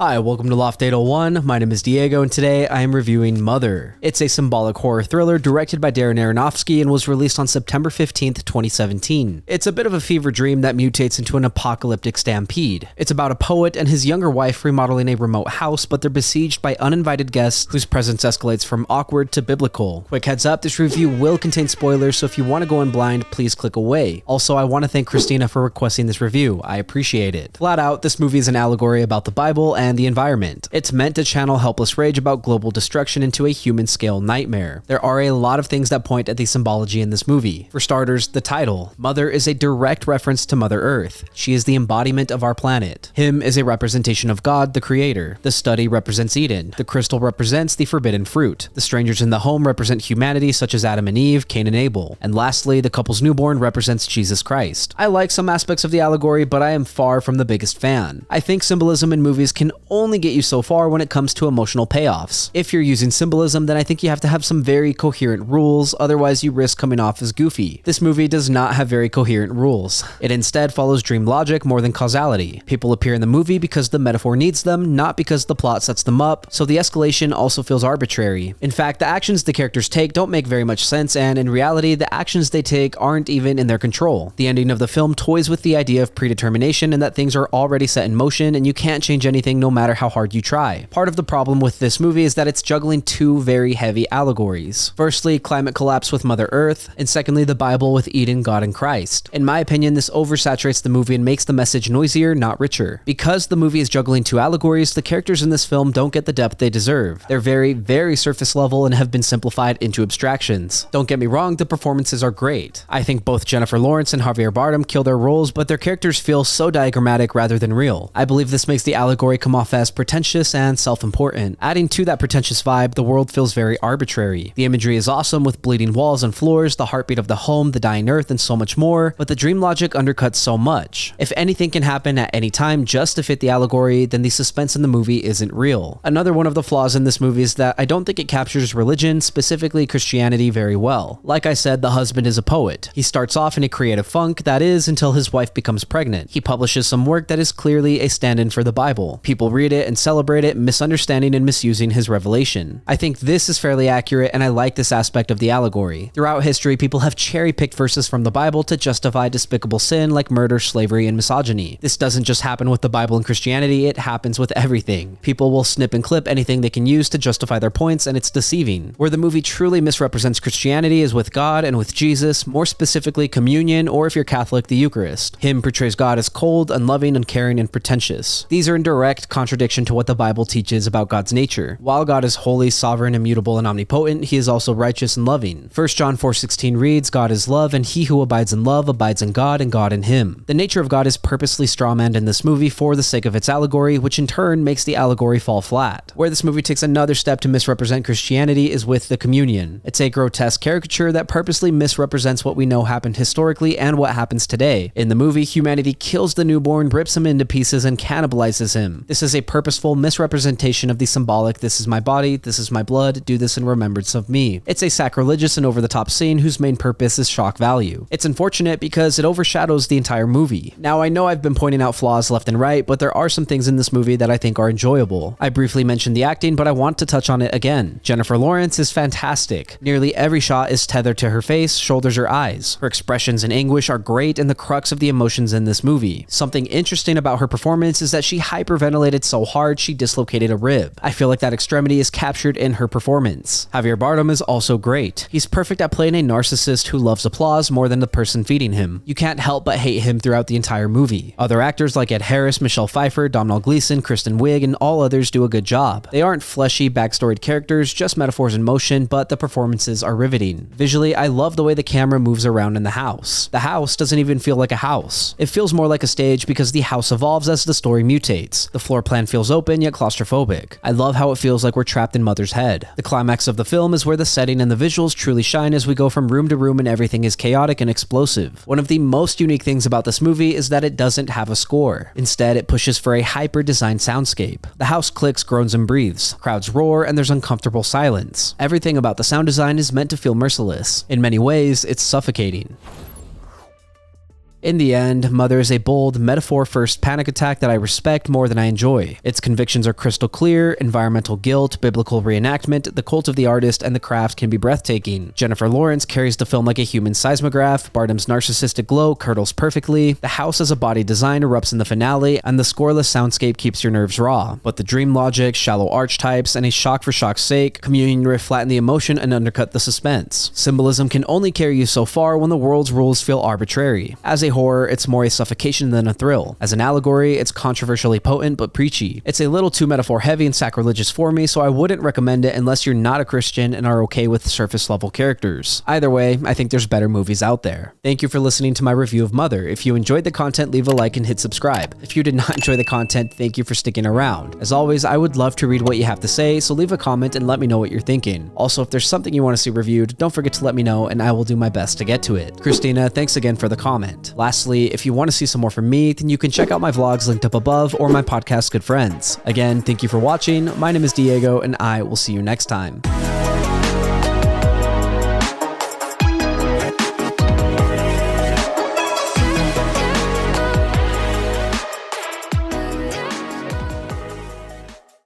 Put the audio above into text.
Hi, welcome to Loft 801. My name is Diego, and today I am reviewing Mother. It's a symbolic horror thriller directed by Darren Aronofsky and was released on September 15th, 2017. It's a bit of a fever dream that mutates into an apocalyptic stampede. It's about a poet and his younger wife remodeling a remote house, but they're besieged by uninvited guests whose presence escalates from awkward to biblical. Quick heads up, this review will contain spoilers, so if you want to go in blind, please click away. Also, I want to thank Christina for requesting this review. I appreciate it. Flat out, this movie is an allegory about the Bible and the environment. It's meant to channel helpless rage about global destruction into a human-scale nightmare. There are a lot of things that point at the symbology in this movie. For starters, the title. Mother is a direct reference to Mother Earth. She is the embodiment of our planet. Him is a representation of God, the creator. The study represents Eden. The crystal represents the forbidden fruit. The strangers in the home represent humanity, such as Adam and Eve, Cain and Abel. And lastly, the couple's newborn represents Jesus Christ. I like some aspects of the allegory, but I am far from the biggest fan. I think symbolism in movies can only get you so far when it comes to emotional payoffs. If you're using symbolism, then I think you have to have some very coherent rules, otherwise you risk coming off as goofy. This movie does not have very coherent rules. It instead follows dream logic more than causality. People appear in the movie because the metaphor needs them, not because the plot sets them up, so the escalation also feels arbitrary. In fact, the actions the characters take don't make very much sense, and in reality, the actions they take aren't even in their control. The ending of the film toys with the idea of predetermination and that things are already set in motion and you can't change anything no matter how hard you try. Part of the problem with this movie is that it's juggling two very heavy allegories. Firstly, climate collapse with Mother Earth, and secondly, the Bible with Eden, God, and Christ. In my opinion, this oversaturates the movie and makes the message noisier, not richer. Because the movie is juggling two allegories, the characters in this film don't get the depth they deserve. They're very, very surface level and have been simplified into abstractions. Don't get me wrong, the performances are great. I think both Jenniferlawrence and Bardem kill their roles, but their characters feel so diagrammatic rather than real. I believe this makes the allegory come off as pretentious and self-important. Adding to that pretentious vibe, the world feels very arbitrary. The imagery is awesome with bleeding walls and floors, the heartbeat of the home, the dying earth, and so much more, but the dream logic undercuts so much. If anything can happen at any time just to fit the allegory, then the suspense in the movie isn't real. Another one of the flaws in this movie is that I don't think it captures religion, specifically Christianity, very well. Like I said, the husband is a poet. He starts off in a creative funk, that is, until his wife becomes pregnant. He publishes some work that is clearly a stand-in for the Bible. People read it and celebrate it, misunderstanding and misusing his revelation. I think this is fairly accurate, and I like this aspect of the allegory. Throughout history, people have cherry-picked verses from the Bible to justify despicable sin like murder, slavery, and misogyny. This doesn't just happen with the Bible and Christianity, it happens with everything. People will snip and clip anything they can use to justify their points, and it's deceiving. Where the movie truly misrepresents Christianity is with God and with Jesus, more specifically communion, or if you're Catholic, the Eucharist. Him portrays God as cold, unloving, uncaring, and pretentious. These are in direct contradiction to what the Bible teaches about God's nature. While God is holy, sovereign, immutable, and omnipotent, he is also righteous and loving. 1 John 4:16 reads, God is love, and he who abides in love abides in God, and God in him. The nature of God is purposely strawmanned in this movie for the sake of its allegory, which in turn makes the allegory fall flat. Where this movie takes another step to misrepresent Christianity is with the communion. It's a grotesque caricature that purposely misrepresents what we know happened historically and what happens today. In the movie, humanity kills the newborn, rips him into pieces, and cannibalizes him. This is a purposeful misrepresentation of the symbolic, this is my body, this is my blood, do this in remembrance of me. It's a sacrilegious and over-the-top scene whose main purpose is shock value. It's unfortunate because it overshadows the entire movie. Now, I know I've been pointing out flaws left and right, but there are some things in this movie that I think are enjoyable. I briefly mentioned the acting, but I want to touch on it again. Jenniferlawrence is fantastic. Nearly every shot is tethered to her face, shoulders, or eyes. Her expressions in anguish are great and the crux of the emotions in this movie. Something interesting about her performance is that she hyperventilated so hard she dislocated a rib. I feel like that extremity is captured in her performance. Bardem is also great. He's perfect at playing a narcissist who loves applause more than the person feeding him. You can't help but hate him throughout the entire movie. Other actors like Ed Harris, Michelle Pfeiffer, Domhnall Gleeson, Kristen Wiig, and all others do a good job. They aren't fleshy, backstoried characters, just metaphors in motion, but the performances are riveting. Visually, I love the way the camera moves around in the house. The house doesn't even feel like a house. It feels more like a stage because the house evolves as the story mutates. The floor plan feels open yet claustrophobic. I love how it feels like we're trapped in Mother's head. The climax of the film is where the setting and the visuals truly shine as we go from room to room and everything is chaotic and explosive. One of the most unique things about this movie is that it doesn't have a score. Instead, it pushes for a hyper-designed soundscape. The house clicks, groans, and breathes. Crowds roar, and there's uncomfortable silence. Everything about the sound design is meant to feel merciless. In many ways, it's suffocating. In the end, Mother is a bold, metaphor-first panic attack that I respect more than I enjoy. Its convictions are crystal clear, environmental guilt, biblical reenactment, the cult of the artist, and the craft can be breathtaking. Jennifer Lawrence carries the film like a human seismograph, Bardem's narcissistic glow curdles perfectly, the house as a body design erupts in the finale, and the scoreless soundscape keeps your nerves raw. But the dream logic, shallow archetypes, and a shock for shock's sake, communion riff flatten the emotion and undercut the suspense. Symbolism can only carry you so far when the world's rules feel arbitrary. As a horror, it's more a suffocation than a thrill. As an allegory, it's controversially potent but preachy. It's a little too metaphor heavy and sacrilegious for me, so I wouldn't recommend it unless you're not a Christian and are okay with surface level characters. Either way, I think there's better movies out there. Thank you for listening to my review of Mother. If you enjoyed the content, leave a like and hit subscribe. If you did not enjoy the content, thank you for sticking around. As always, I would love to read what you have to say, so leave a comment and let me know what you're thinking. Also, if there's something you want to see reviewed, don't forget to let me know and I will do my best to get to it. Christina, thanks again for the comment. Lastly, if you want to see some more from me, then you can check out my vlogs linked up above or my podcast Good Friends. Again, thank you for watching. My name is Diego and I will see you next time.